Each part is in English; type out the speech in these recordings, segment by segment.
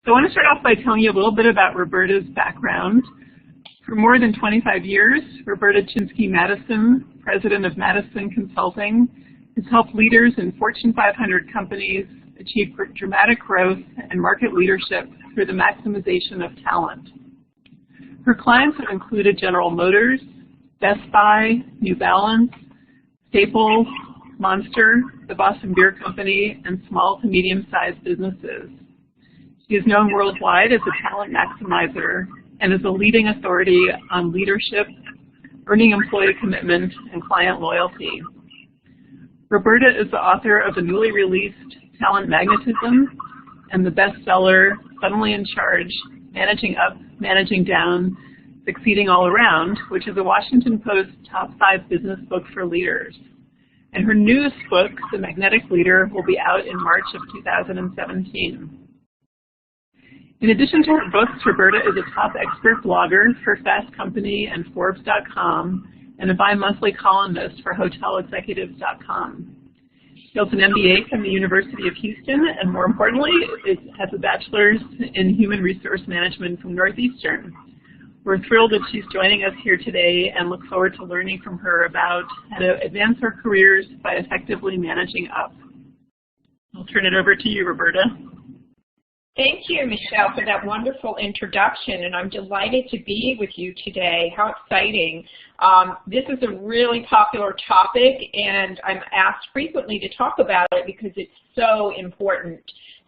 So I want to start off by telling you a little bit about Roberta's background. For more than 25 years, Roberta Chinsky Matuson, president of Matuson Consulting, has helped leaders in Fortune 500 companies achieve dramatic growth and market leadership through the maximization of talent. Her clients have included General Motors, Best Buy, New Balance, Staples, Monster, the Boston Beer Company, and small to medium-sized businesses. She is known worldwide as a talent maximizer and is a leading authority on leadership, earning employee commitment, and client loyalty. Roberta is the author of the newly released Talent Magnetism and the bestseller Suddenly in Charge, Managing Up, Managing Down, Succeeding All Around, which is a Washington Post top 5 business book for leaders. And her newest book, The Magnetic Leader, will be out in March of 2017. In addition to her books, Roberta is a top expert blogger for Fast Company and Forbes.com and a bi-monthly columnist for HotelExecutives.com. She holds an MBA from the University of Houston and, more importantly, has a bachelor's in human resource management from Northeastern. We're thrilled that she's joining us here today and look forward to learning from her about how to advance our careers by effectively managing up. I'll turn it over to you, Roberta. Thank you, Michelle, for that wonderful introduction, and I'm delighted to be with you today. How exciting. This is a really popular topic, and I'm asked frequently to talk about it because it's so important.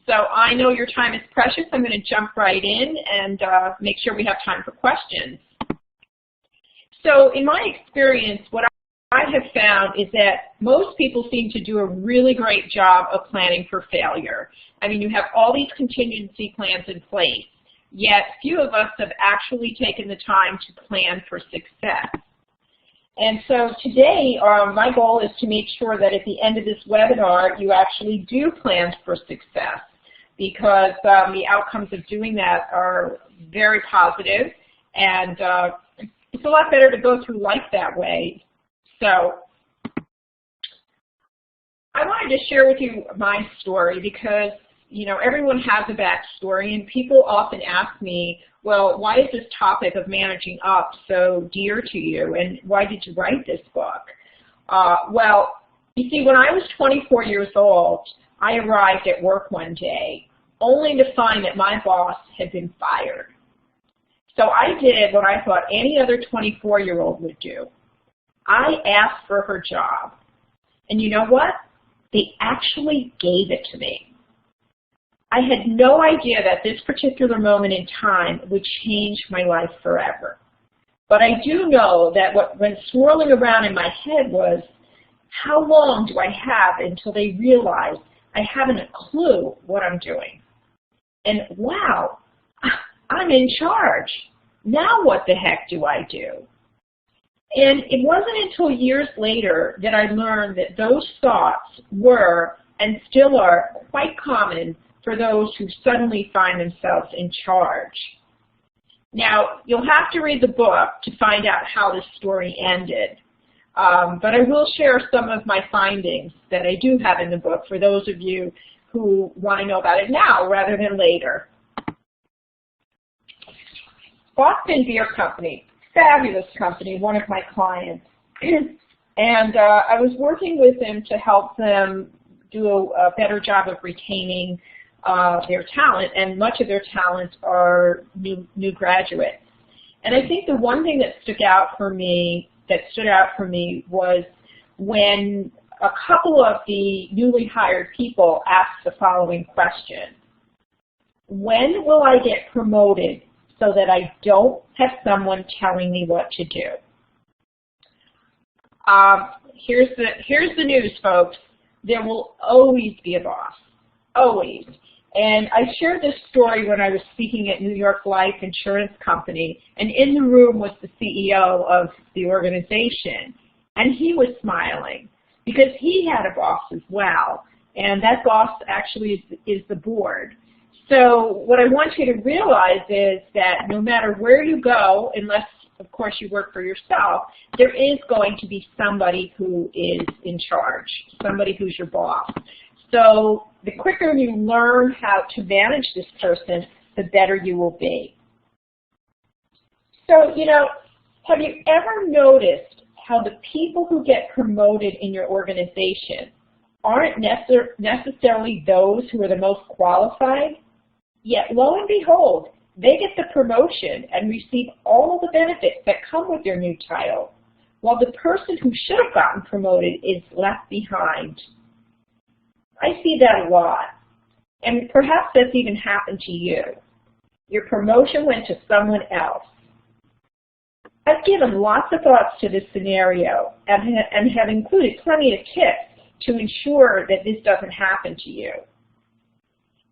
So I know your time is precious. I'm going to jump right in and make sure we have time for questions. So in my experience, what I have found is that most people seem to do a really great job of planning for failure. I mean, you have all these contingency plans in place, yet few of us have actually taken the time to plan for success. And so today, my goal is to make sure that at the end of this webinar, you actually do plan for success, because the outcomes of doing that are very positive, and it's a lot better to go through life that way. So I wanted to share with you my story because, you know, everyone has a backstory, and people often ask me, well, why is this topic of managing up so dear to you, and why did you write this book? Well, you see, when I was 24 years old, I arrived at work one day only to find that my boss had been fired. So I did what I thought any other 24-year-old would do. I asked for her job. And you know what? They actually gave it to me. I had no idea that this particular moment in time would change my life forever. But I do know that what went swirling around in my head was, how long do I have until they realize I haven't a clue what I'm doing? And wow, I'm in charge. Now what the heck do I do? And it wasn't until years later that I learned that those thoughts were, and still are, quite common for those who suddenly find themselves in charge. Now, you'll have to read the book to find out how this story ended. But I will share some of my findings that I do have in the book for those of you who want to know about it now rather than later. Boston Beer Company, fabulous company, one of my clients. And I was working with them to help them do a better job of retaining their talent, and much of their talent are new graduates. And I think the one thing that stood out for me was when a couple of the newly hired people asked the following question: when will I get promoted so that I don't have someone telling me what to do? Here's the news, folks. There will always be a boss, always. And I shared this story when I was speaking at New York Life Insurance Company, and in the room was the CEO of the organization, and he was smiling because he had a boss as well, and that boss actually is the board. So what I want you to realize is that no matter where you go, unless, of course, you work for yourself, there is going to be somebody who is in charge, somebody who's your boss. So the quicker you learn how to manage this person, the better you will be. So, have you ever noticed how the people who get promoted in your organization aren't necessarily those who are the most qualified? Yet, lo and behold, they get the promotion and receive all of the benefits that come with their new title, while the person who should have gotten promoted is left behind. I see that a lot, and perhaps that's even happened to you. Your promotion went to someone else. I've given lots of thoughts to this scenario and have included plenty of tips to ensure that this doesn't happen to you.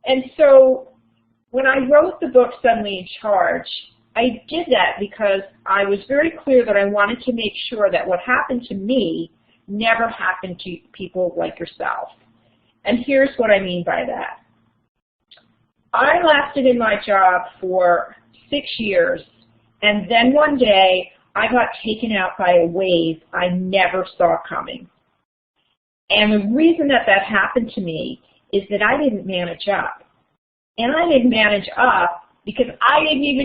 And so when I wrote the book, Suddenly in Charge, I did that because I was very clear that I wanted to make sure that what happened to me never happened to people like yourself. And here's what I mean by that. I lasted in my job for 6 years, and then one day I got taken out by a wave I never saw coming. And the reason that that happened to me is that I didn't manage up. And I didn't manage up because I didn't even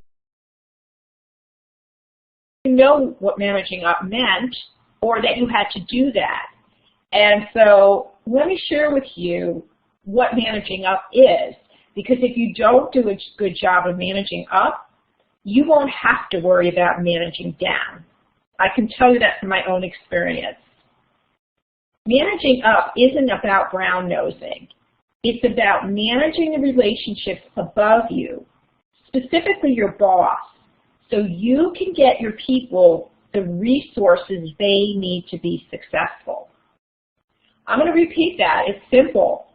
know what managing up meant or that you had to do that. And so let me share with you what managing up is, because if you don't do a good job of managing up, you won't have to worry about managing down. I can tell you that from my own experience. Managing up isn't about brown-nosing. It's about managing the relationships above you, specifically your boss, so you can get your people the resources they need to be successful. I'm going to repeat that. It's simple.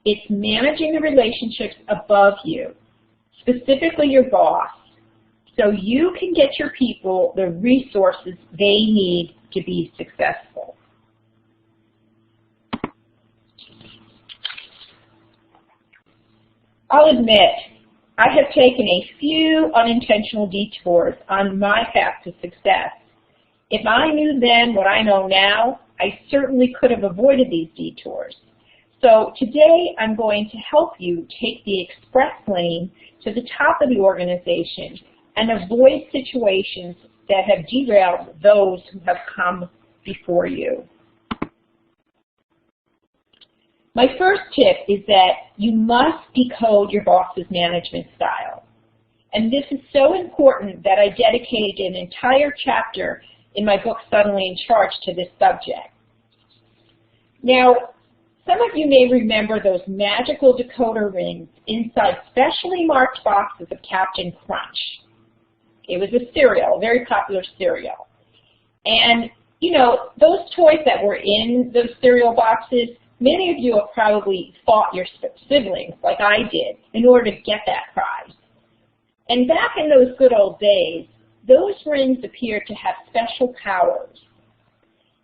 It's managing the relationships above you, specifically your boss, so you can get your people the resources they need to be successful. I'll admit, I have taken a few unintentional detours on my path to success. If I knew then what I know now, I certainly could have avoided these detours. So today I'm going to help you take the express lane to the top of the organization and avoid situations that have derailed those who have come before you. My first tip is that you must decode your boss's management style. And this is so important that I dedicated an entire chapter in my book, Suddenly in Charge, to this subject. Now, some of you may remember those magical decoder rings inside specially marked boxes of Captain Crunch. It was a cereal, a very popular cereal. And, those toys that were in those cereal boxes, many of you have probably fought your siblings, like I did, in order to get that prize. And back in those good old days, those rings appeared to have special powers.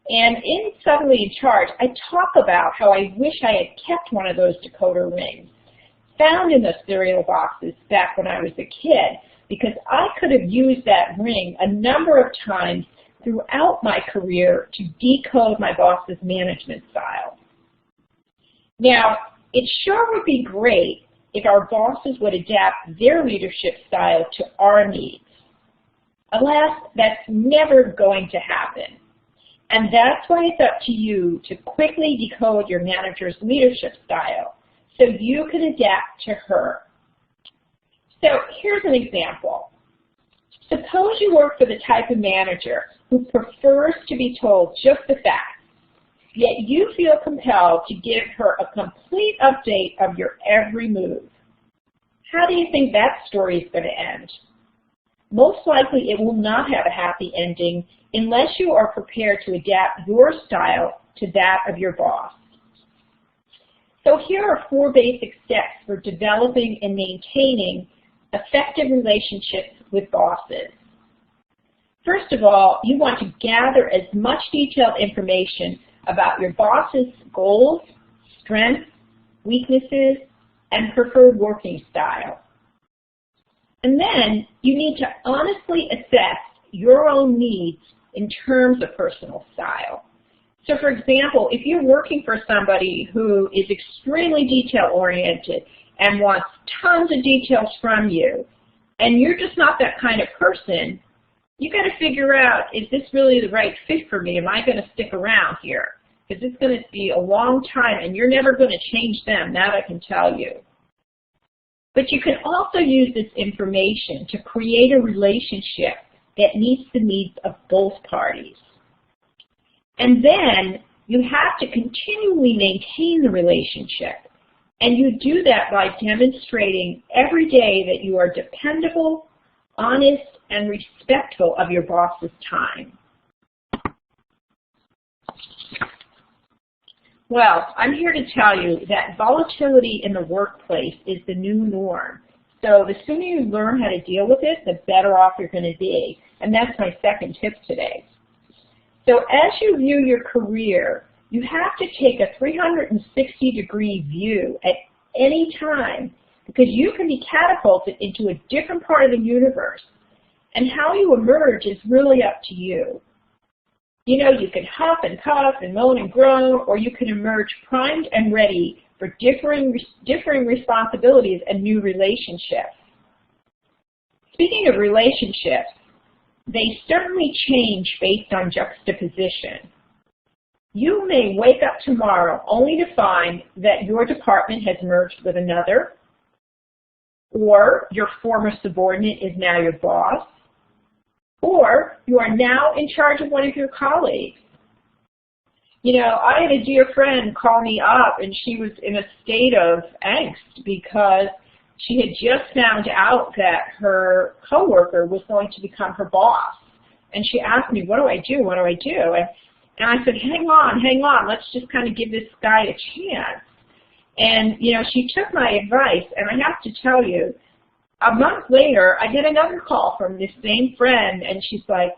And in Suddenly in Charge, I talk about how I wish I had kept one of those decoder rings found in the cereal boxes back when I was a kid, because I could have used that ring a number of times throughout my career to decode my boss's management style. Now, it sure would be great if our bosses would adapt their leadership style to our needs. Alas, that's never going to happen. And that's why it's up to you to quickly decode your manager's leadership style so you can adapt to her. So here's an example. Suppose you work for the type of manager who prefers to be told just the facts, yet you feel compelled to give her a complete update of your every move. How do you think that story is going to end? Most likely it will not have a happy ending unless you are prepared to adapt your style to that of your boss. So here are 4 basic steps for developing and maintaining effective relationships with bosses. First of all, you want to gather as much detailed information about your boss's goals, strengths, weaknesses, and preferred working style. And then you need to honestly assess your own needs in terms of personal style. So for example, if you're working for somebody who is extremely detail-oriented and wants tons of details from you, and you're just not that kind of person, you got to figure out, is this really the right fit for me? Am I going to stick around here? Because it's going to be a long time, and you're never going to change them, that I can tell you. But you can also use this information to create a relationship that meets the needs of both parties. And then you have to continually maintain the relationship. And you do that by demonstrating every day that you are dependable, honest, and respectful of your boss's time. Well, I'm here to tell you that volatility in the workplace is the new norm. So the sooner you learn how to deal with it, the better off you're going to be. And that's my second tip today. So as you view your career, you have to take a 360-degree view at any time, because you can be catapulted into a different part of the universe. And how you emerge is really up to you. You know, you can huff and puff and moan and groan, or you can emerge primed and ready for differing responsibilities and new relationships. Speaking of relationships, they certainly change based on juxtaposition. You may wake up tomorrow only to find that your department has merged with another, or your former subordinate is now your boss, or you are now in charge of one of your colleagues. You know, I had a dear friend call me up, and she was in a state of angst because she had just found out that her coworker was going to become her boss. And she asked me, what do I do? What do I do? And I said, hang on, let's just kind of give this guy a chance. And, you know, she took my advice, and I have to tell you, a month later, I get another call from this same friend, and she's like,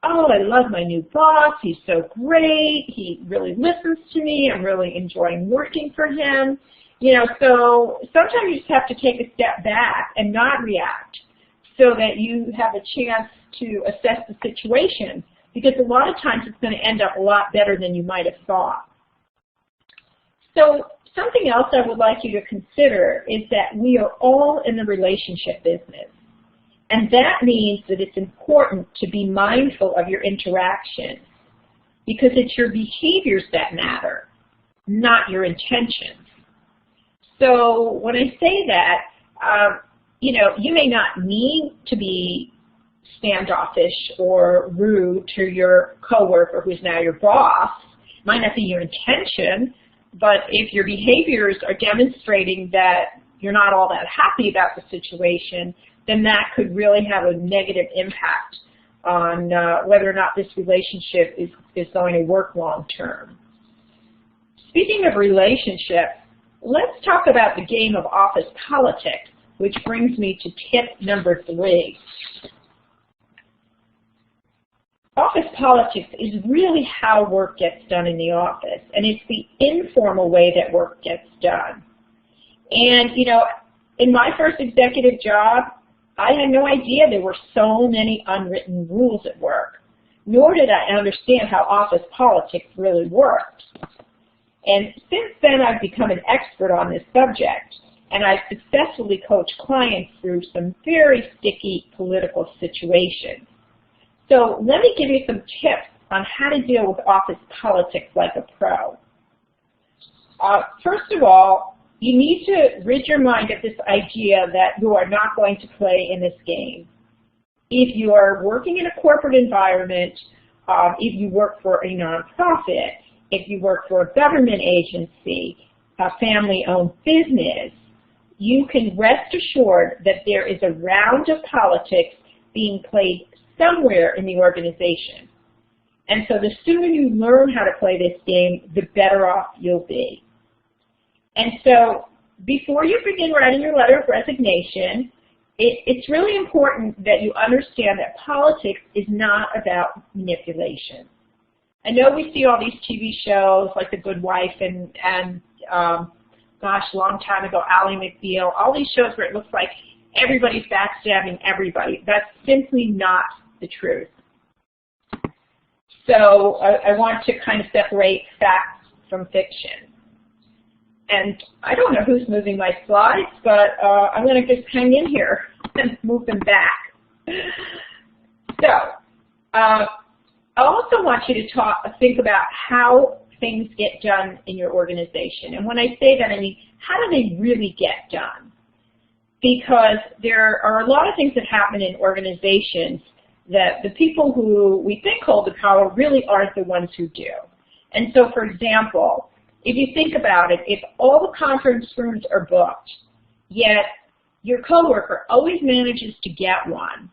oh, I love my new boss. He's so great. He really listens to me. I'm really enjoying working for him. You know, so sometimes you just have to take a step back and not react so that you have a chance to assess the situation, because a lot of times it's going to end up a lot better than you might have thought. So something else I would like you to consider is that we are all in the relationship business. And that means that it's important to be mindful of your interactions, because it's your behaviors that matter, not your intentions. So when I say that, you know, you may not mean to be standoffish or rude to your coworker who's now your boss. It might not be your intention, but if your behaviors are demonstrating that you're not all that happy about the situation, then that could really have a negative impact on whether or not this relationship is going to work long term. Speaking of relationships, let's talk about the game of office politics, which brings me to tip number 3. Office politics is really how work gets done in the office, and it's the informal way that work gets done. And, you know, in my first executive job, I had no idea there were so many unwritten rules at work, nor did I understand how office politics really worked. And since then, I've become an expert on this subject, and I've successfully coached clients through some very sticky political situations. So let me give you some tips on how to deal with office politics like a pro. First of all, you need to rid your mind of this idea that you are not going to play in this game. If you are working in a corporate environment, if you work for a nonprofit, if you work for a government agency, a family-owned business, you can rest assured that there is a round of politics being played somewhere in the organization. And so the sooner you learn how to play this game, the better off you'll be. And so before you begin writing your letter of resignation, it's really important that you understand that politics is not about manipulation. I know we see all these TV shows like The Good Wife and gosh, a long time ago, Ally McBeal, all these shows where it looks like everybody's backstabbing everybody. That's simply not the truth. So I want to kind of separate facts from fiction. And I don't know who's moving my slides, but I'm going to just hang in here and move them back. So I also want you to think about how things get done in your organization. And when I say that, I mean, how do they really get done? Because there are a lot of things that happen in organizations that the people who we think hold the power really aren't the ones who do. And so, for example, if you think about it, if all the conference rooms are booked, yet your coworker always manages to get one,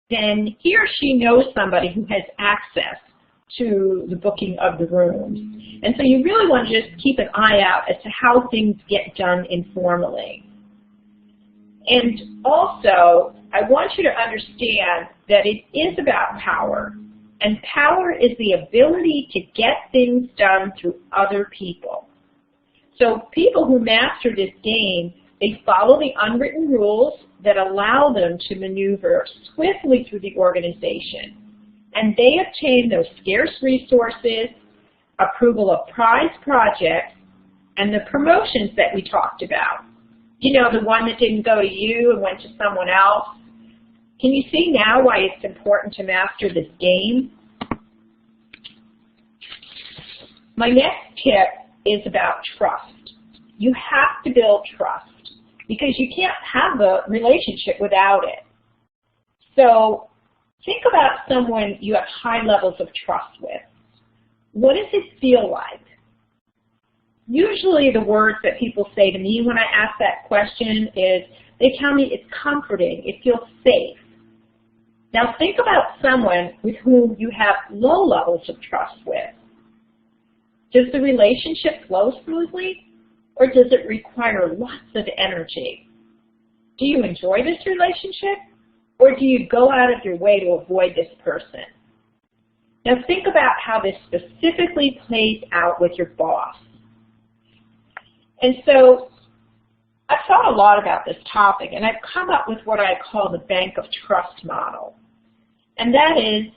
then he or she knows somebody who has access to the booking of the rooms. And so you really want to just keep an eye out as to how things get done informally. And also, I want you to understand that it is about power. And power is the ability to get things done through other people. So people who master this game, they follow the unwritten rules that allow them to maneuver swiftly through the organization. And they obtain those scarce resources, approval of prize projects, and the promotions that we talked about. You know, the one that didn't go to you and went to someone else. Can you see now why it's important to master this game? My next tip is about trust. You have to build trust because you can't have a relationship without it. So think about someone you have high levels of trust with. What does it feel like? Usually the words that people say to me when I ask that question is, they tell me it's comforting, it feels safe. Now think about someone with whom you have low levels of trust with. Does the relationship flow smoothly, or does it require lots of energy? Do you enjoy this relationship, or do you go out of your way to avoid this person? Now think about how this specifically plays out with your boss. And so I've thought a lot about this topic, and I've come up with what I call the bank of trust model. And that is,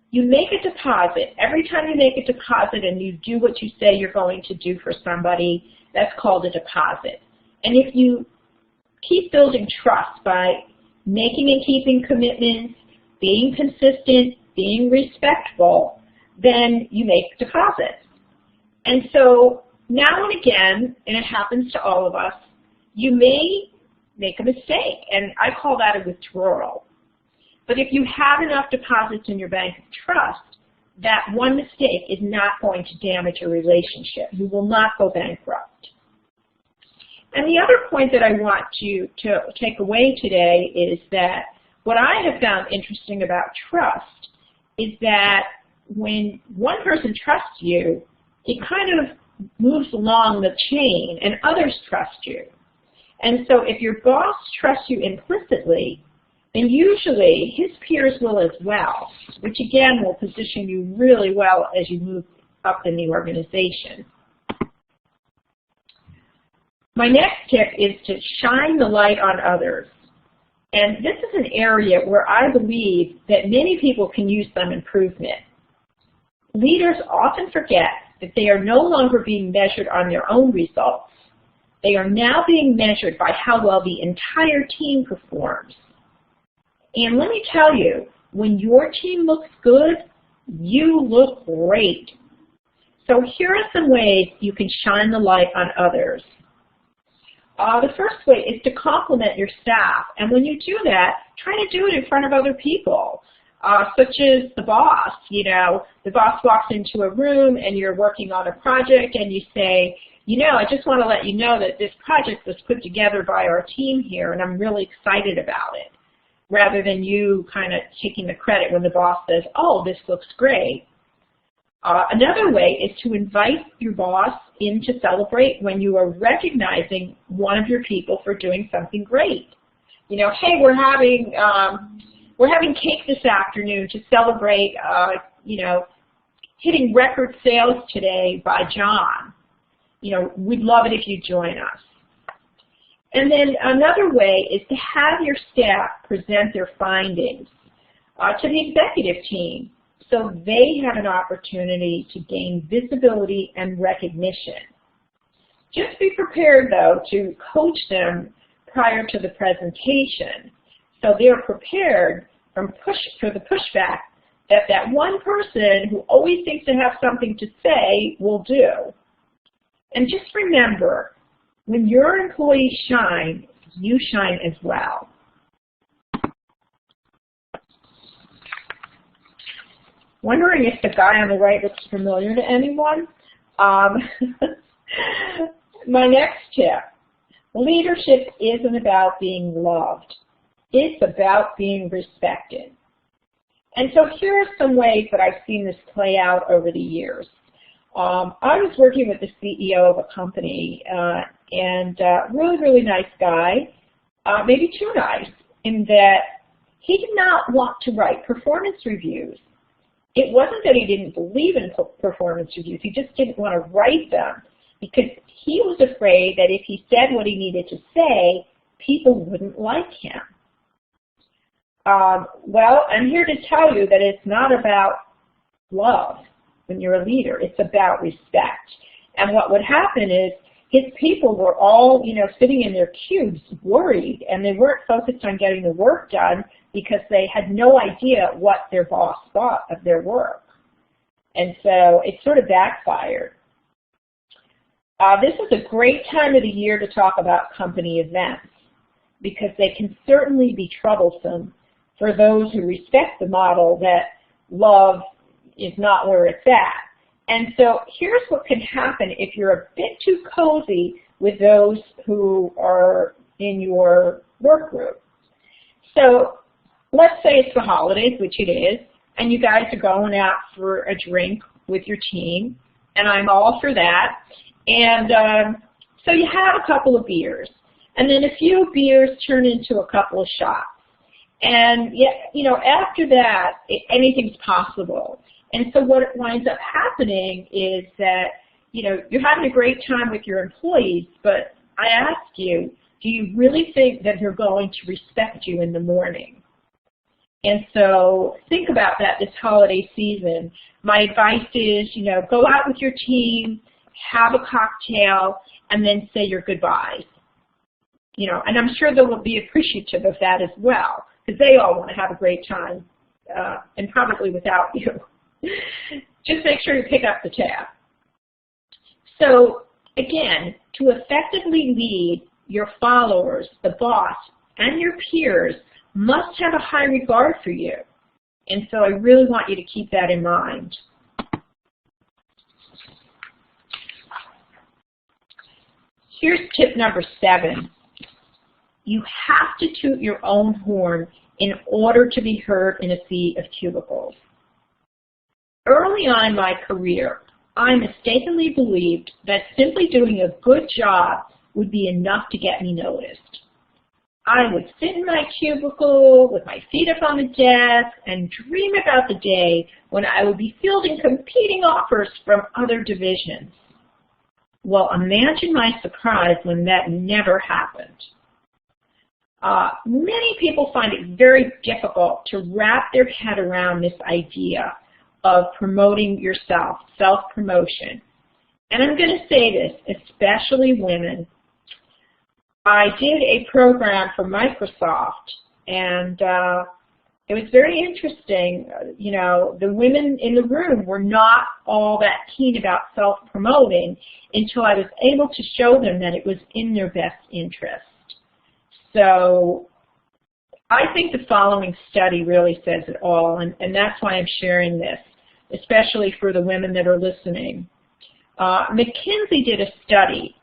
you make a deposit. Every time you make a deposit and you do what you say you're going to do for somebody, that's called a deposit. And if you keep building trust by making and keeping commitments, being consistent, being respectful, then you make deposits. And so now and again, and it happens to all of us, you may make a mistake, and I call that a withdrawal. But if you have enough deposits in your bank of trust, that one mistake is not going to damage a relationship. You will not go bankrupt. And the other point that I want you to take away today is that what I have found interesting about trust is that when one person trusts you, it kind of moves along the chain and others trust you. And so if your boss trusts you implicitly, then usually his peers will as well, which again will position you really well as you move up in the organization. My next tip is to shine the light on others. And this is an area where I believe that many people can use some improvement. Leaders often forget that they are no longer being measured on their own results. They are now being measured by how well the entire team performs. And let me tell you, when your team looks good, you look great. So here are some ways you can shine the light on others. The first way is to compliment your staff. And when you do that, try to do it in front of other people, such as the boss. You know, the boss walks into a room and you're working on a project and you say, you know, I just want to let you know that this project was put together by our team here and I'm really excited about it, rather than you kind of taking the credit when the boss says, oh, this looks great. Another way is to invite your boss in to celebrate when you are recognizing one of your people for doing something great. You know, hey, we're having cake this afternoon to celebrate, you know, hitting record sales today by John. You know, we'd love it if you join us. And then another way is to have your staff present their findings to the executive team so they have an opportunity to gain visibility and recognition. Just be prepared, though, to coach them prior to the presentation, so they're prepared for the pushback that one person who always thinks they have something to say will do. And just remember, when your employees shine, you shine as well. Wondering if the guy on the right looks familiar to anyone? My next tip, leadership isn't about being loved. It's about being respected. And so here are some ways that I've seen this play out over the years. I was working with the CEO of a company, and really nice guy, maybe too nice, in that he did not want to write performance reviews. It wasn't that he didn't believe in performance reviews, he just didn't want to write them because he was afraid that if he said what he needed to say, people wouldn't like him. Well, I'm here to tell you that it's not about love when you're a leader. It's about respect. And what would happen is his people were all, sitting in their cubes worried, and they weren't focused on getting the work done because they had no idea what their boss thought of their work. And so it sort of backfired. This is a great time of the year to talk about company events because they can certainly be troublesome for those who respect the model that love is not where it's at. And so here's what can happen if you're a bit too cozy with those who are in your work group. So let's say it's the holidays, which it is, and you guys are going out for a drink with your team, and I'm all for that. And so you have a couple of beers, and then a few beers turn into a couple of shots. And after that, anything's possible. And so what winds up happening is that, you're having a great time with your employees, but I ask you, do you really think that they're going to respect you in the morning? And so think about that this holiday season. My advice is, go out with your team, have a cocktail, and then say your goodbyes. And I'm sure they will be appreciative of that as well, because they all want to have a great time, and probably without you. Just make sure you pick up the tab. So again, to effectively lead, your followers, the boss, and your peers must have a high regard for you. And so I really want you to keep that in mind. Here's tip number 7. You have to toot your own horn in order to be heard in a sea of cubicles. Early on in my career, I mistakenly believed that simply doing a good job would be enough to get me noticed. I would sit in my cubicle with my feet up on the desk and dream about the day when I would be fielding competing offers from other divisions. Well, imagine my surprise when that never happened. Many people find it very difficult to wrap their head around this idea of promoting yourself, self-promotion. And I'm going to say this, especially women. I did a program for Microsoft, and it was very interesting. The women in the room were not all that keen about self-promoting until I was able to show them that it was in their best interest. So I think the following study really says it all, and that's why I'm sharing this, especially for the women that are listening. McKinsey did a study,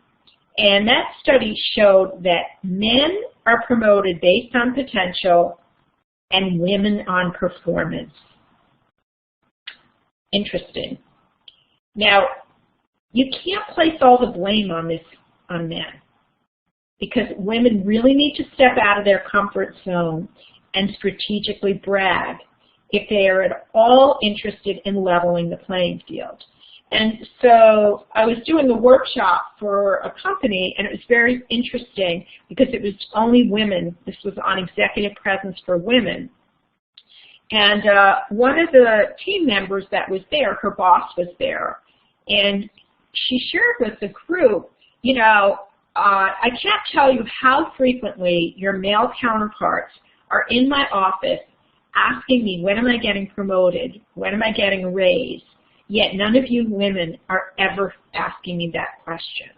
and that study showed that men are promoted based on potential and women on performance. Interesting. Now, you can't place all the blame on men, because women really need to step out of their comfort zone and strategically brag if they are at all interested in leveling the playing field. And so I was doing a workshop for a company, and it was very interesting because it was only women. This was on executive presence for women. And one of the team members that was there, her boss was there, and she shared with the group You know, I can't tell you how frequently your male counterparts are in my office asking me, when am I getting promoted? When am I getting a raise? Yet none of you women are ever asking me that question.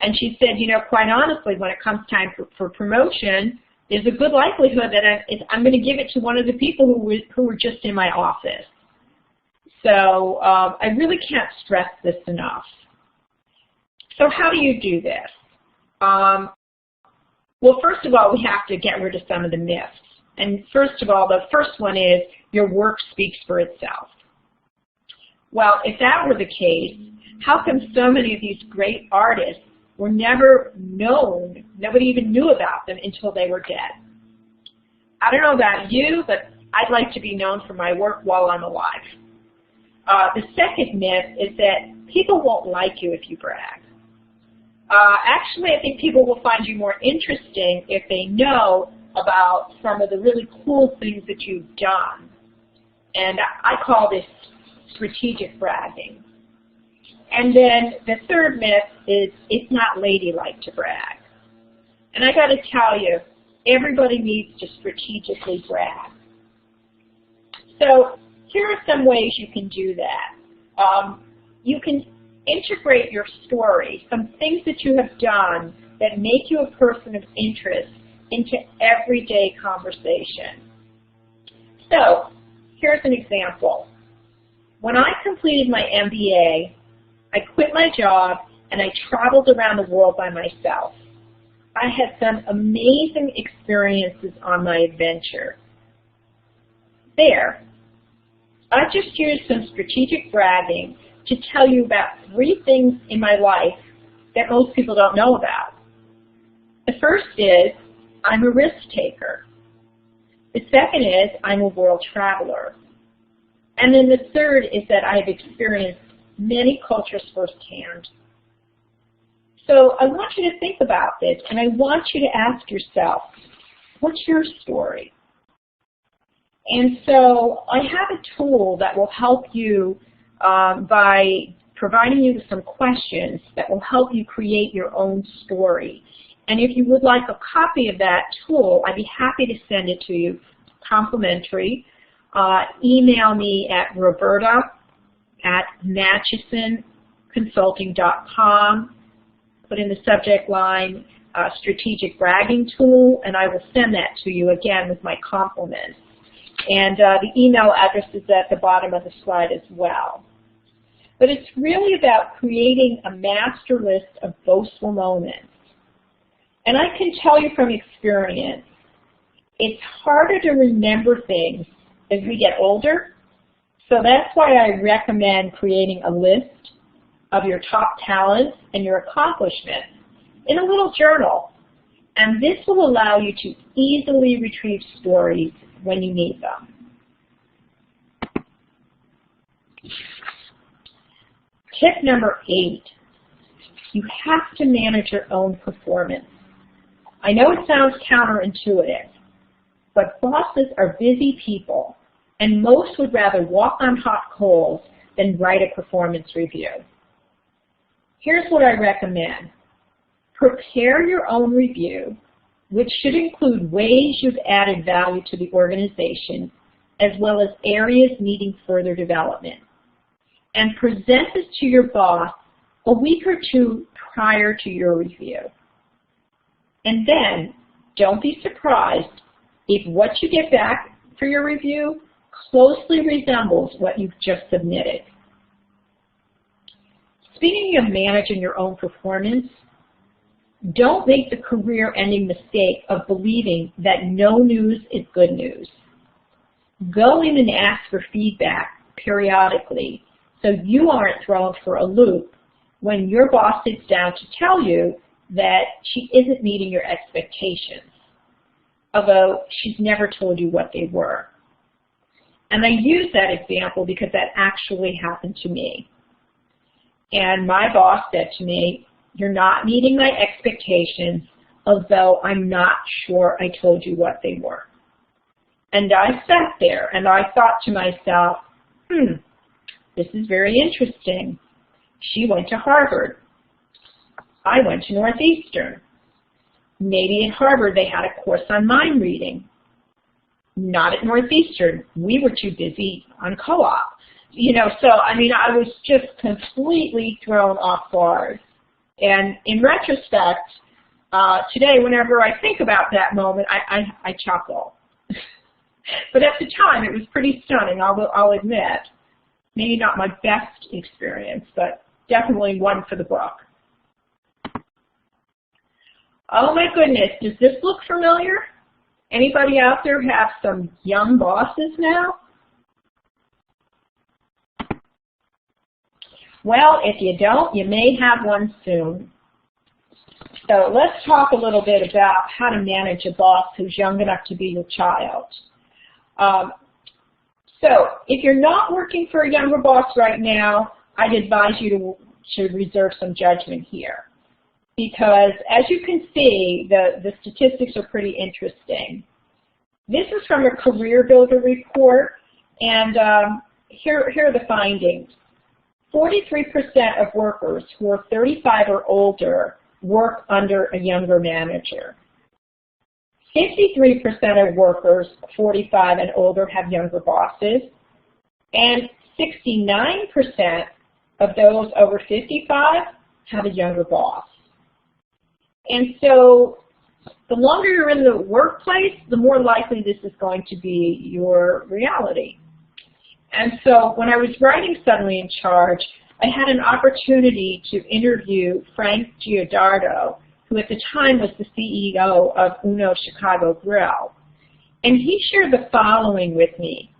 And she said, you know, quite honestly, when it comes time for promotion, there's a good likelihood that I'm going to give it to one of the people who were just in my office. So I really can't stress this enough. So how do you do this? Well, first of all, we have to get rid of some of the myths. And first of all, the first one is your work speaks for itself. Well, if that were the case, how come so many of these great artists were never known, nobody even knew about them until they were dead? I don't know about you, but I'd like to be known for my work while I'm alive. The second myth is that people won't like you if you brag. Actually, I think people will find you more interesting if they know about some of the really cool things that you've done. And I call this strategic bragging. And then the third myth is it's not ladylike to brag. And I got to tell you, everybody needs to strategically brag. So here are some ways you can do that. You can integrate your story, some things that you have done that make you a person of interest, into everyday conversation. So here's an example. When I completed my MBA, I quit my job and I traveled around the world by myself. I had some amazing experiences on my adventure. There, I just used some strategic bragging to tell you about 3 things in my life that most people don't know about. The first is I'm a risk taker. The second is I'm a world traveler. And then the third is that I've experienced many cultures firsthand. So I want you to think about this, and I want you to ask yourself, what's your story? And so I have a tool that will help you by providing you with some questions that will help you create your own story. And if you would like a copy of that tool, I'd be happy to send it to you complimentary. Email me at roberta@matusonconsulting.com. Put in the subject line, strategic bragging tool, and I will send that to you again with my compliments. And the email address is at the bottom of the slide as well. But it's really about creating a master list of boastful moments. And I can tell you from experience, it's harder to remember things as we get older. So that's why I recommend creating a list of your top talents and your accomplishments in a little journal. And this will allow you to easily retrieve stories when you need them. Tip number 8, you have to manage your own performance. I know it sounds counterintuitive, but bosses are busy people, and most would rather walk on hot coals than write a performance review. Here's what I recommend. Prepare your own review, which should include ways you've added value to the organization, as well as areas needing further development. And present this to your boss a week or 2 prior to your review. And then, don't be surprised if what you get back for your review closely resembles what you've just submitted. Speaking of managing your own performance, don't make the career-ending mistake of believing that no news is good news. Go in and ask for feedback periodically so you aren't thrown for a loop when your boss sits down to tell you that she isn't meeting your expectations, although she's never told you what they were. And I use that example because that actually happened to me. And my boss said to me, "You're not meeting my expectations, although I'm not sure I told you what they were." And I sat there and I thought to myself, this is very interesting. She went to Harvard. I went to Northeastern. Maybe at Harvard they had a course on mind reading. Not at Northeastern. We were too busy on co-op. You know, so I mean, I was just completely thrown off guard. And in retrospect, today, whenever I think about that moment, I chuckle. But at the time, it was pretty stunning, I'll admit. Maybe not my best experience, but definitely one for the book. Oh my goodness, does this look familiar? Anybody out there have some young bosses now? Well, if you don't, you may have one soon. So let's talk a little bit about how to manage a boss who's young enough to be your child. So if you're not working for a younger boss right now, I'd advise you to reserve some judgment here. Because as you can see, the statistics are pretty interesting. This is from a Career Builder report, and here are the findings. 43% of workers who are 35 or older work under a younger manager. 53% of workers 45 and older have younger bosses, and 69% of those over 55 have a younger boss. And so the longer you're in the workplace, the more likely this is going to be your reality. And so when I was writing Suddenly in Charge, I had an opportunity to interview Frank Giudardo, who at the time was the CEO of Uno Chicago Grill. And he shared the following with me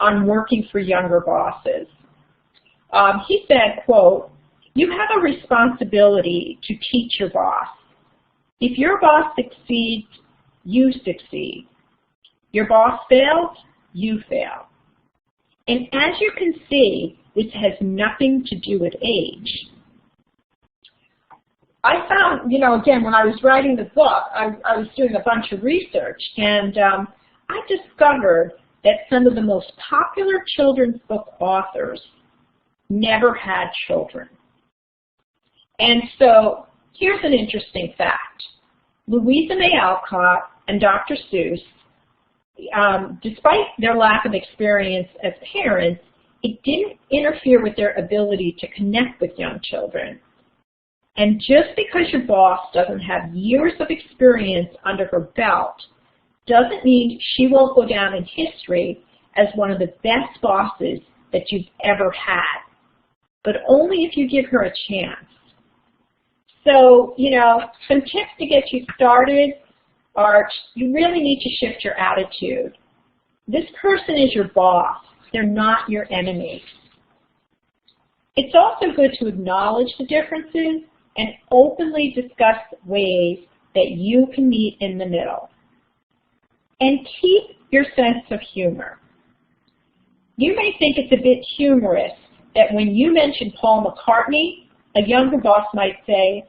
on working for younger bosses. He said, quote, "You have a responsibility to teach your boss. If your boss succeeds, you succeed. Your boss fails, you fail." And as you can see, this has nothing to do with age. I found, you know, again, when I was writing the book, I was doing a bunch of research, and I discovered that some of the most popular children's book authors never had children. And so here's an interesting fact. Louisa May Alcott and Dr. Seuss, despite their lack of experience as parents, it didn't interfere with their ability to connect with young children. And just because your boss doesn't have years of experience under her belt doesn't mean she won't go down in history as one of the best bosses that you've ever had, but only if you give her a chance. So, you know, some tips to get you started are you really need to shift your attitude. This person is your boss. They're not your enemy. It's also good to acknowledge the differences and openly discuss ways that you can meet in the middle. And keep your sense of humor. You may think it's a bit humorous that when you mention Paul McCartney, a younger boss might say,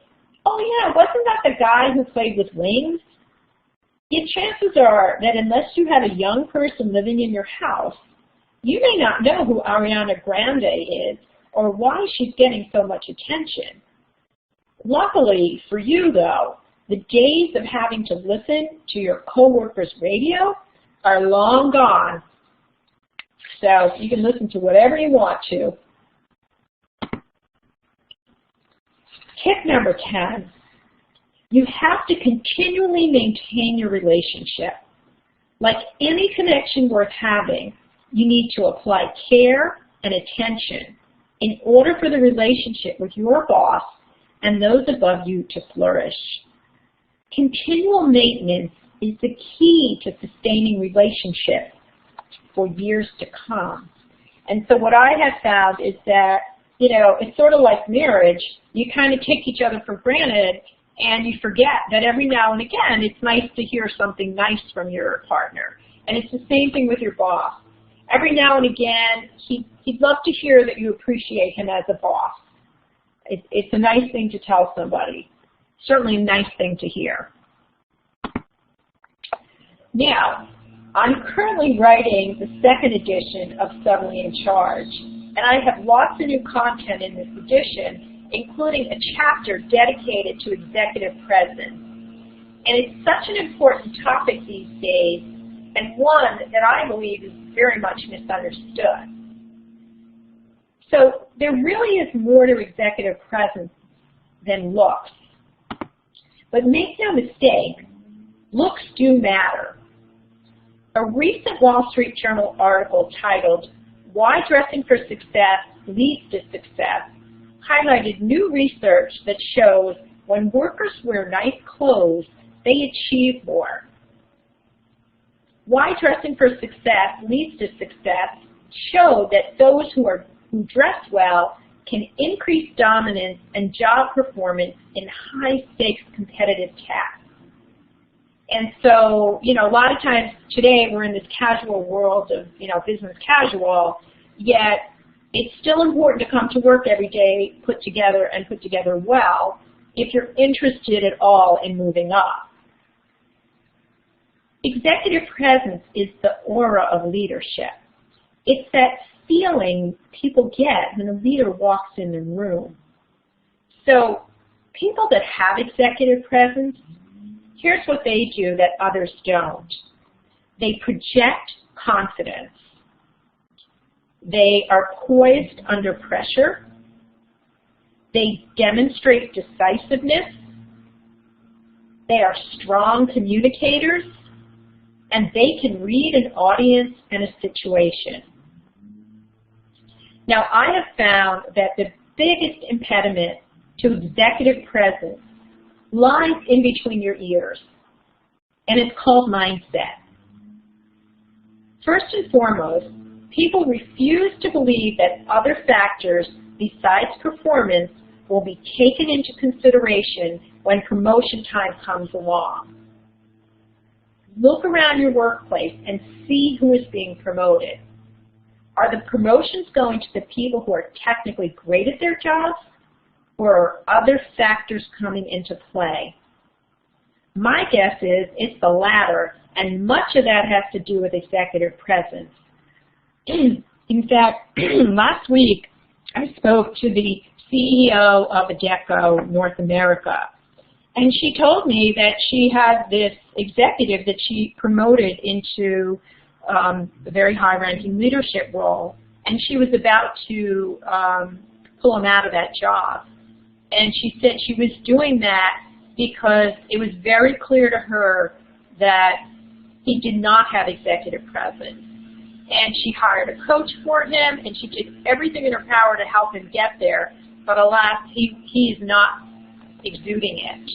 "Oh yeah, wasn't that the guy who played with Wings?" Yet chances are that unless you have a young person living in your house, you may not know who Ariana Grande is or why she's getting so much attention. Luckily for you, though, the days of having to listen to your coworkers' radio are long gone. So you can listen to whatever you want to. Tip number 10, you have to continually maintain your relationship. Like any connection worth having, you need to apply care and attention in order for the relationship with your boss and those above you to flourish. Continual maintenance is the key to sustaining relationships for years to come. And so what I have found is that, you know, it's sort of like marriage. You kind of take each other for granted and you forget that every now and again it's nice to hear something nice from your partner. And it's the same thing with your boss. Every now and again, he'd love to hear that you appreciate him as a boss. It's a nice thing to tell somebody. Certainly a nice thing to hear. Now, I'm currently writing the second edition of Suddenly in Charge, and I have lots of new content in this edition, including a chapter dedicated to executive presence. And it's such an important topic these days, and one that I believe is very much misunderstood. So there really is more to executive presence than looks. But make no mistake, looks do matter. A recent Wall Street Journal article titled, "Why Dressing for Success Leads to Success" highlighted new research that shows when workers wear nice clothes, they achieve more. Why Dressing for Success Leads to Success showed that those who dress well can increase dominance and job performance in high-stakes competitive tasks. And so, a lot of times today we're in this casual world of, business casual, yet it's still important to come to work every day put together well if you're interested at all in moving up. Executive presence is the aura of leadership. It's that feeling people get when a leader walks in the room. So people that have executive presence, here's what they do that others don't. They project confidence. They are poised under pressure. They demonstrate decisiveness. They are strong communicators. And they can read an audience and a situation. Now, I have found that the biggest impediment to executive presence lies in between your ears, and it's called mindset. First and foremost, people refuse to believe that other factors besides performance will be taken into consideration when promotion time comes along. Look around your workplace and see who is being promoted. Are the promotions going to the people who are technically great at their jobs, or are other factors coming into play? My guess is it's the latter, and much of that has to do with executive presence. In fact, last week I spoke to the CEO of Decode North America, and she told me that she had this executive that she promoted into a very high-ranking leadership role, and she was about to pull him out of that job. And she said she was doing that because it was very clear to her that he did not have executive presence. And she hired a coach for him, and she did everything in her power to help him get there. But alas, he's not exuding it.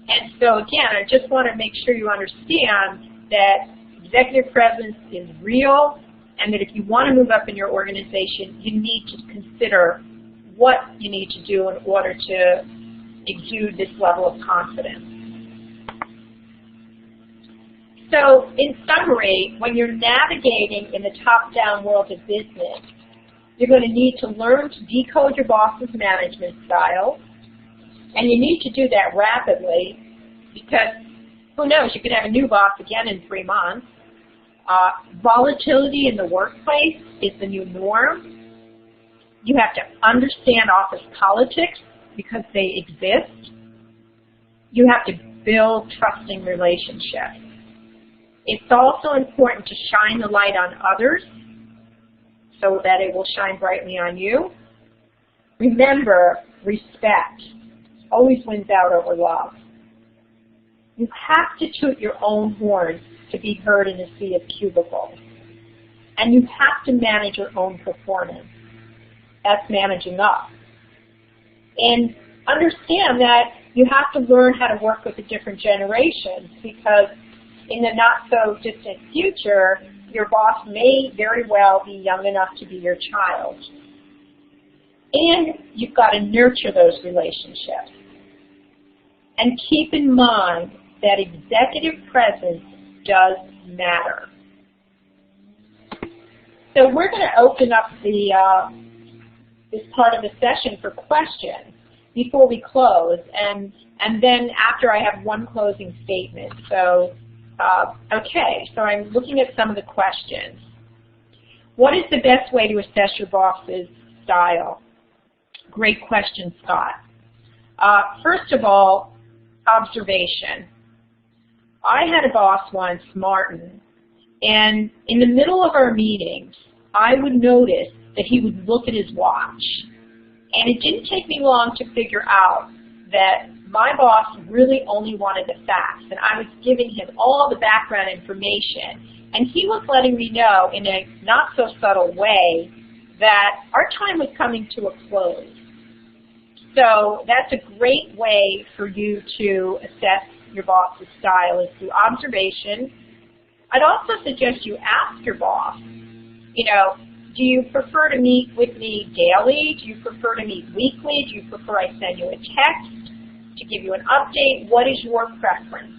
And so again, I just want to make sure you understand that executive presence is real, and that if you want to move up in your organization, you need to consider what you need to do in order to exude this level of confidence. So in summary, when you're navigating in the top-down world of business, you're going to need to learn to decode your boss's management style, and you need to do that rapidly because who knows, you could have a new boss again in 3 months. Volatility in the workplace is the new norm. You have to understand office politics because they exist. You have to build trusting relationships. It's also important to shine the light on others so that it will shine brightly on you. Remember, respect always wins out over love. You have to toot your own horn to be heard in a sea of cubicles. And you have to manage your own performance. That's managing up. And understand that you have to learn how to work with the different generations because in the not-so-distant future, your boss may very well be young enough to be your child. And you've got to nurture those relationships. And keep in mind that executive presence does matter. So we're going to open up this part of the session for questions before we close, and then after I have one closing statement. So, okay, so I'm looking at some of the questions. What is the best way to assess your boss's style? Great question, Scott. First of all, observation. I had a boss once, Martin, and in the middle of our meetings, I would notice that he would look at his watch. And it didn't take me long to figure out that my boss really only wanted the facts, and I was giving him all the background information. And he was letting me know in a not-so-subtle way that our time was coming to a close. So that's a great way for you to assess your boss's style, is through observation. I'd also suggest you ask your boss, you know, do you prefer to meet with me daily? Do you prefer to meet weekly? Do you prefer I send you a text to give you an update? What is your preference?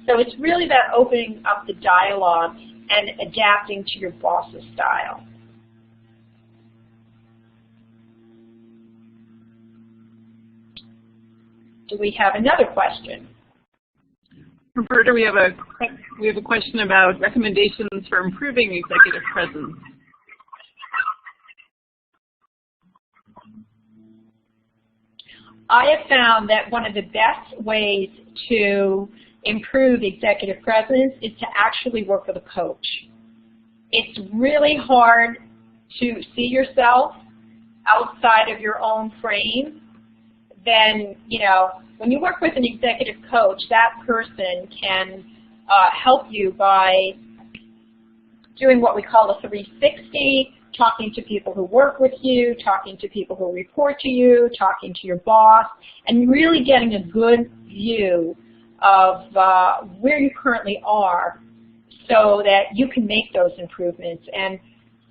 So it's really about opening up the dialogue and adapting to your boss's style. Do we have another question? Roberta, we have a question about recommendations for improving executive presence. I have found that one of the best ways to improve executive presence is to actually work with a coach. It's really hard to see yourself outside of your own frame. Then, you know, when you work with an executive coach, that person can help you by doing what we call a 360, talking to people who work with you, talking to people who report to you, talking to your boss, and really getting a good view of where you currently are so that you can make those improvements. And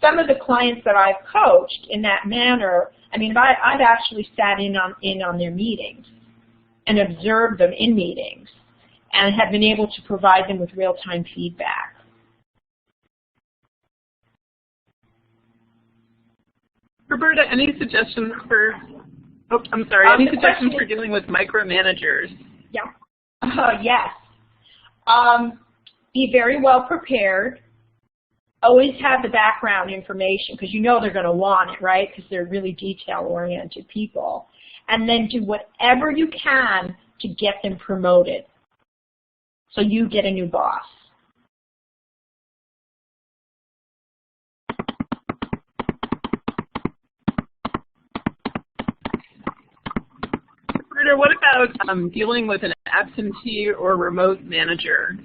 some of the clients that I've coached in that manner, I mean, I've actually sat in on their meetings and observed them in meetings and have been able to provide them with real-time feedback. Roberta, any suggestions for, any suggestions for dealing with micromanagers? Yeah. Yes. Be very well prepared. Always have the background information because you know they're going to want it, right? Because they're really detail-oriented people. And then do whatever you can to get them promoted so you get a new boss. Roberta, what about dealing with an absentee or remote manager?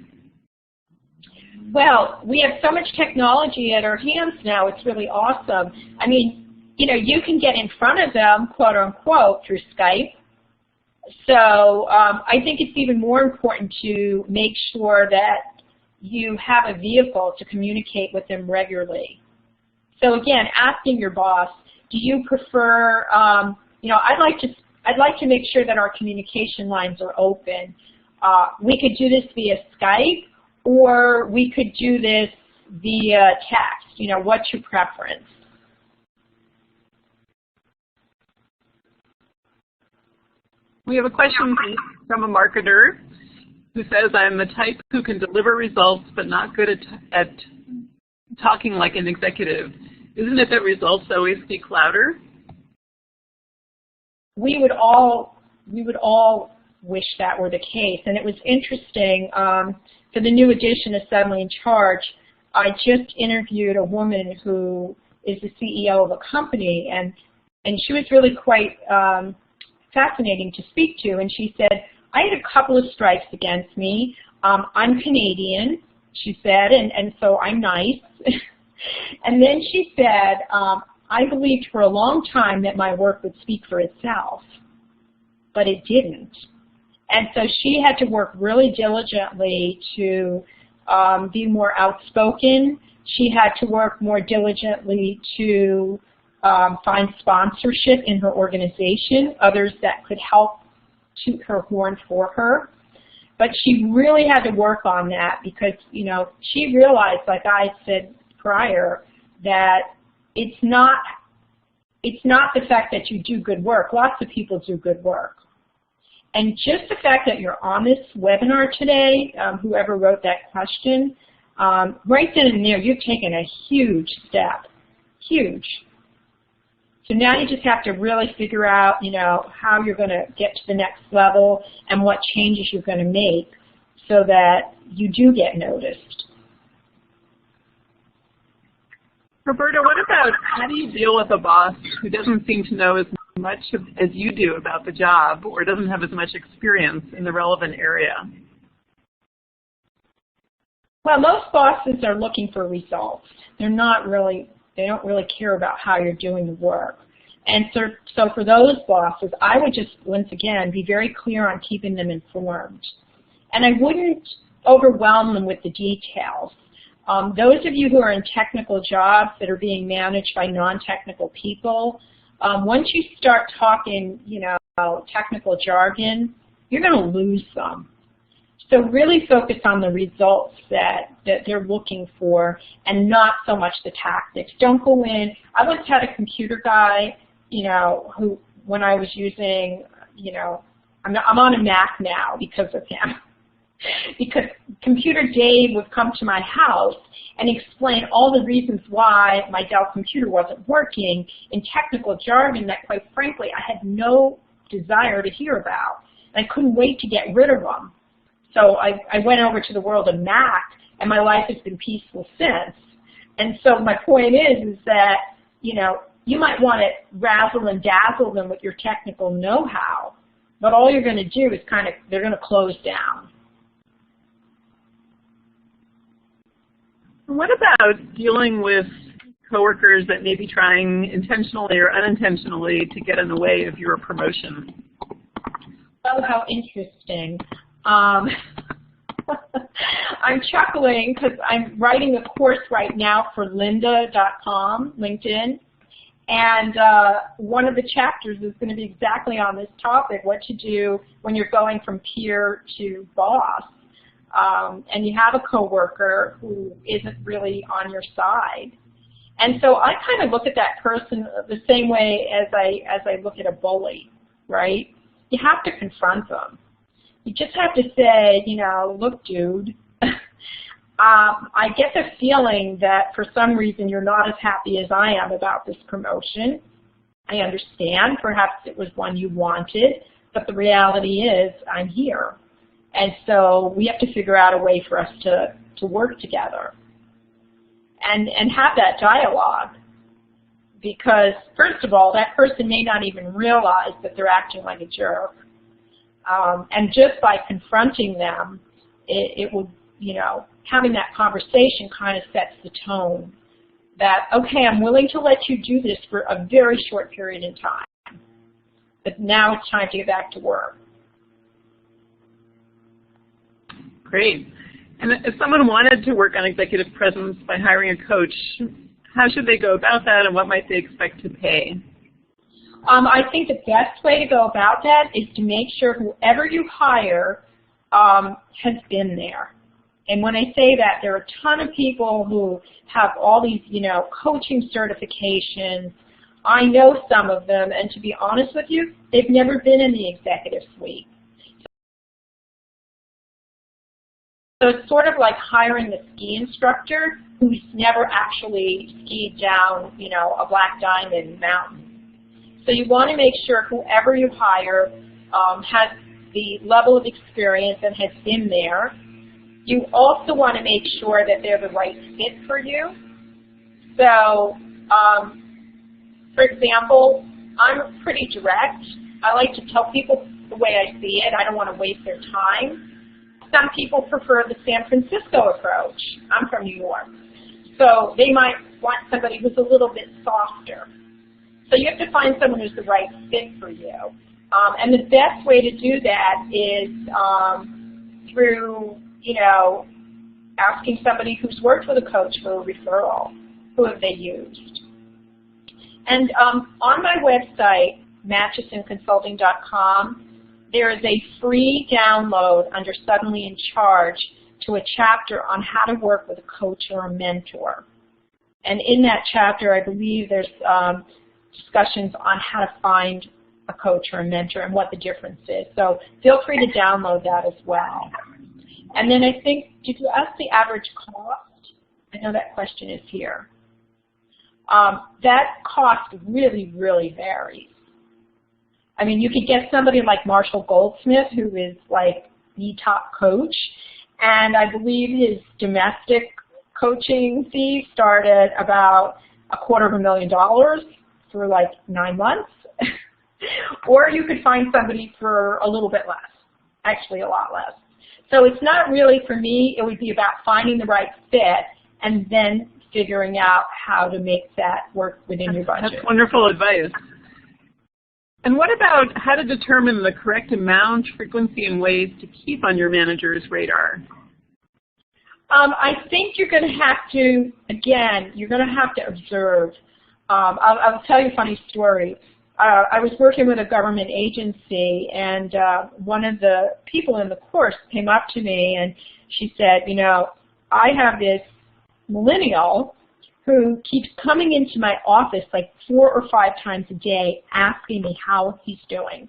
Well, we have so much technology at our hands now, it's really awesome. I mean, you know, you can get in front of them, quote unquote, through Skype. So I think it's even more important to make sure that you have a vehicle to communicate with them regularly. So again, asking your boss, do you prefer, you know, I'd like to make sure that our communication lines are open. We could do this via Skype, or we could do this via text. You know, what's your preference? We have a question from a marketer who says, I'm the type who can deliver results but not good at talking like an executive. Isn't it that results always speak louder? We would all wish that were the case. And it was interesting, for the new edition of Suddenly in Charge, I just interviewed a woman who is the CEO of a company, and she was really quite fascinating to speak to. And she said, I had a couple of strikes against me. I'm Canadian, she said, and so I'm nice. And then she said, I believed for a long time that my work would speak for itself, but it didn't. And so she had to work really diligently to be more outspoken. She had to work more diligently to find sponsorship in her organization, others that could help toot her horn for her. But she really had to work on that because, you know, she realized, like I said prior, that it's not the fact that you do good work. Lots of people do good work. And just the fact that you're on this webinar today, whoever wrote that question, right then and there, you've taken a huge step, huge. So now you just have to really figure out, how you're going to get to the next level and what changes you're going to make so that you do get noticed. Roberta, what about how do you deal with a boss who doesn't seem to know as much as you do about the job or doesn't have as much experience in the relevant area? Well, most bosses are looking for results. They don't really care about how you're doing the work. And so for those bosses, I would just, once again, be very clear on keeping them informed. And I wouldn't overwhelm them with the details. Those of you who are in technical jobs that are being managed by non-technical people, once you start talking, technical jargon, you're going to lose them. So really focus on the results that they're looking for and not so much the tactics. Don't go in. I once had a computer guy, who when I was using, I'm on a Mac now because of him. Because Computer Dave would come to my house and explain all the reasons why my Dell computer wasn't working in technical jargon that, quite frankly, I had no desire to hear about. And I couldn't wait to get rid of them. So I went over to the world of Mac, and my life has been peaceful since. And so my point is that, you might want to razzle and dazzle them with your technical know-how, but all you're going to do is they're going to close down. What about dealing with coworkers that may be trying intentionally or unintentionally to get in the way of your promotion? Oh, how interesting. I'm chuckling because I'm writing a course right now for lynda.com, LinkedIn, and one of the chapters is going to be exactly on this topic, what to do when you're going from peer to boss. And you have a coworker who isn't really on your side. And so I kind of look at that person the same way as I look at a bully, right? You have to confront them. You just have to say, look, dude, I get the feeling that for some reason you're not as happy as I am about this promotion. I understand. Perhaps it was one you wanted, but the reality is I'm here. And so we have to figure out a way for us to work together and have that dialogue. Because, first of all, that person may not even realize that they're acting like a jerk. And just by confronting them, it will, having that conversation kind of sets the tone that, okay, I'm willing to let you do this for a very short period in time, but now it's time to get back to work. Great. And if someone wanted to work on executive presence by hiring a coach, how should they go about that and what might they expect to pay? I think the best way to go about that is to make sure whoever you hire has been there. And when I say that, there are a ton of people who have all these, coaching certifications. I know some of them, and to be honest with you, they've never been in the executive suite. So it's sort of like hiring the ski instructor who's never actually skied down, a black diamond mountain. So you want to make sure whoever you hire has the level of experience and has been there. You also want to make sure that they're the right fit for you. So, for example, I'm pretty direct. I like to tell people the way I see it. I don't want to waste their time. Some people prefer the San Francisco approach. I'm from New York. So they might want somebody who's a little bit softer. So you have to find someone who's the right fit for you. And the best way to do that is through, asking somebody who's worked with a coach for a referral. Who have they used? And on my website, MatusonConsulting.com, there is a free download under Suddenly in Charge to a chapter on how to work with a coach or a mentor. And in that chapter, I believe there's discussions on how to find a coach or a mentor and what the difference is. So feel free to download that as well. And then I think, did you ask the average cost? I know that question is here. that cost really, really varies. I mean, you could get somebody like Marshall Goldsmith, who is like the top coach, and I believe his domestic coaching fee started about $250,000 for like 9 months. Or you could find somebody for a little bit less, actually a lot less. So it's not really, for me, it would be about finding the right fit and then figuring out how to make that work within your budget. That's wonderful advice. And what about how to determine the correct amount, frequency, and ways to keep on your manager's radar? I think you're going to have to, again, you're going to have to observe. I'll tell you a funny story. I was working with a government agency, and one of the people in the course came up to me and she said, you know, I have this millennial who keeps coming into my office like 4 or 5 times a day asking me how he's doing.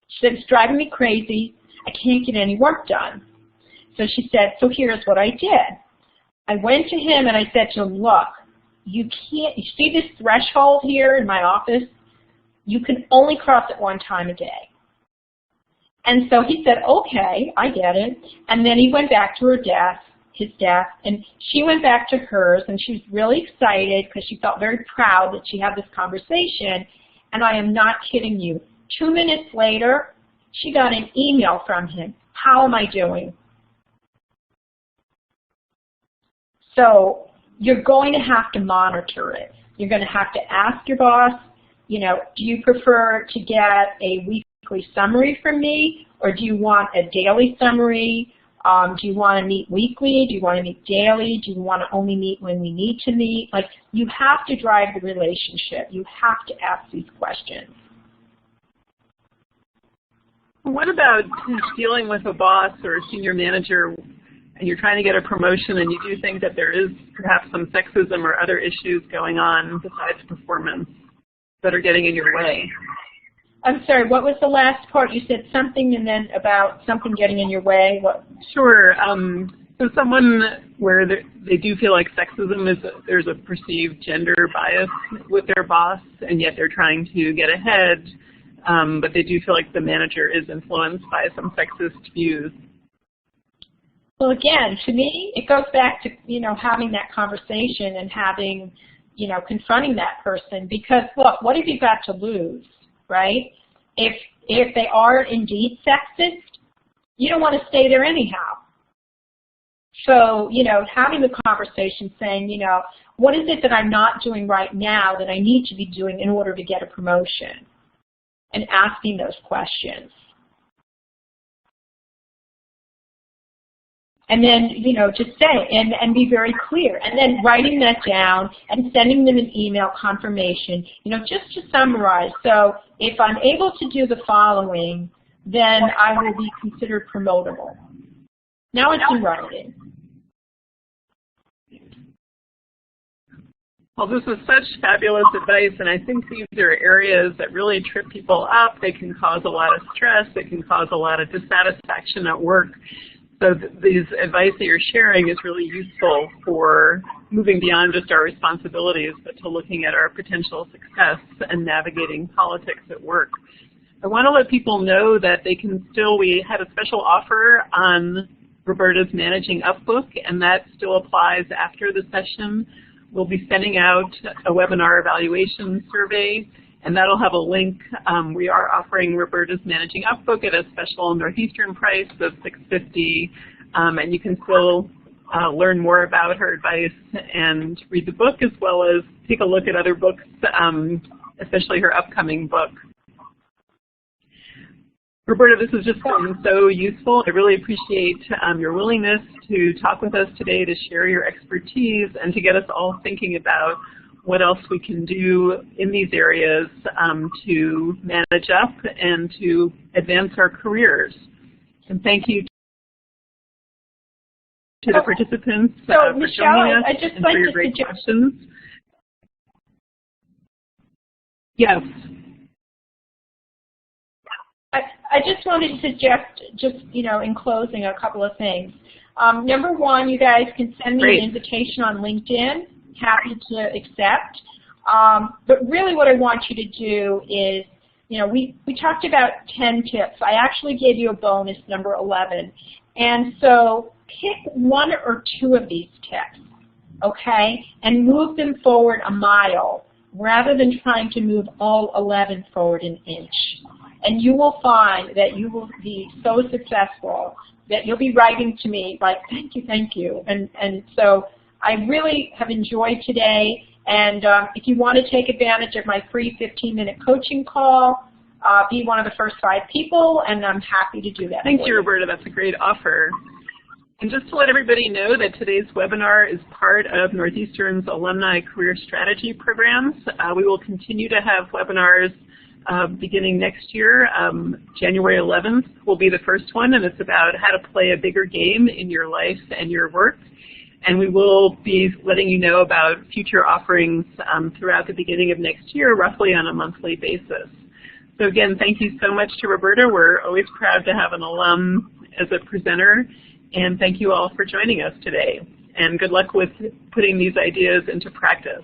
She said, it's driving me crazy. I can't get any work done. So she said, so here's what I did. I went to him and I said to him, look, you see this threshold here in my office? You can only cross it 1 time a day. And so he said, okay, I get it. And then he went back to his desk, and she went back to hers, and she was really excited because she felt very proud that she had this conversation. And I am not kidding you. 2 minutes later, she got an email from him. How am I doing? So you're going to have to monitor it. You're going to have to ask your boss, you know, do you prefer to get a weekly summary from me, or do you want a daily summary? Do you want to meet weekly? Do you want to meet daily? Do you want to only meet when we need to meet? Like, you have to drive the relationship. You have to ask these questions. What about dealing with a boss or a senior manager and you're trying to get a promotion and you do think that there is perhaps some sexism or other issues going on besides performance that are getting in your way? I'm sorry, what was the last part? You said something and then about something getting in your way. What? Sure. So someone where they do feel like sexism is, there's a perceived gender bias with their boss, and yet they're trying to get ahead, but they do feel like the manager is influenced by some sexist views. Well, again, to me, it goes back to, you know, having that conversation and having, you know, confronting that person, because, look, what have you got to lose, right? If they are indeed sexist, you don't want to stay there anyhow. So, you know, having the conversation saying, you know, what is it that I'm not doing right now that I need to be doing in order to get a promotion? And asking those questions. And then, you know, just say and be very clear. And then writing that down and sending them an email confirmation, you know, just to summarize. So if I'm able to do the following, then I will be considered promotable. Now it's in writing. Well, this is such fabulous advice, and I think these are areas that really trip people up. They can cause a lot of stress. They can cause a lot of dissatisfaction at work. So these advice that you're sharing is really useful for moving beyond just our responsibilities, but to looking at our potential success and navigating politics at work. I want to let people know that they can still, we had a special offer on Roberta's Managing Up book, and that still applies after the session. We'll be sending out a webinar evaluation survey, and that'll have a link. We are offering Roberta's Managing Up book at a special Northeastern price of $650, and you can still learn more about her advice and read the book, as well as take a look at other books, especially her upcoming book. Roberta, this has just been so useful. I really appreciate your willingness to talk with us today, to share your expertise, and to get us all thinking about what else we can do in these areas to manage up and to advance our careers. And thank you to the participants for Michelle, joining us I'd just and like for your to great questions. Yes. I just wanted to suggest, you know, in closing, a couple of things. Number one, you guys can send me an invitation on LinkedIn, happy to accept. But really what I want you to do is, we talked about 10 tips. I actually gave you a bonus, number 11. And so pick 1 or 2 of these tips, okay, and move them forward a mile rather than trying to move all 11 forward an inch. And you will find that you will be so successful that you'll be writing to me like, thank you, thank you. And so I really have enjoyed today. And if you want to take advantage of my free 15-minute coaching call, be one of the first 5 people, and I'm happy to do that. Thank you, Roberta. That's a great offer. And just to let everybody know that today's webinar is part of Northeastern's Alumni Career Strategy programs. We will continue to have webinars beginning next year. January 11th will be the first one, and it's about how to play a bigger game in your life and your work. And we will be letting you know about future offerings throughout the beginning of next year, roughly on a monthly basis. So again, thank you so much to Roberta. We're always proud to have an alum as a presenter. And thank you all for joining us today. And good luck with putting these ideas into practice.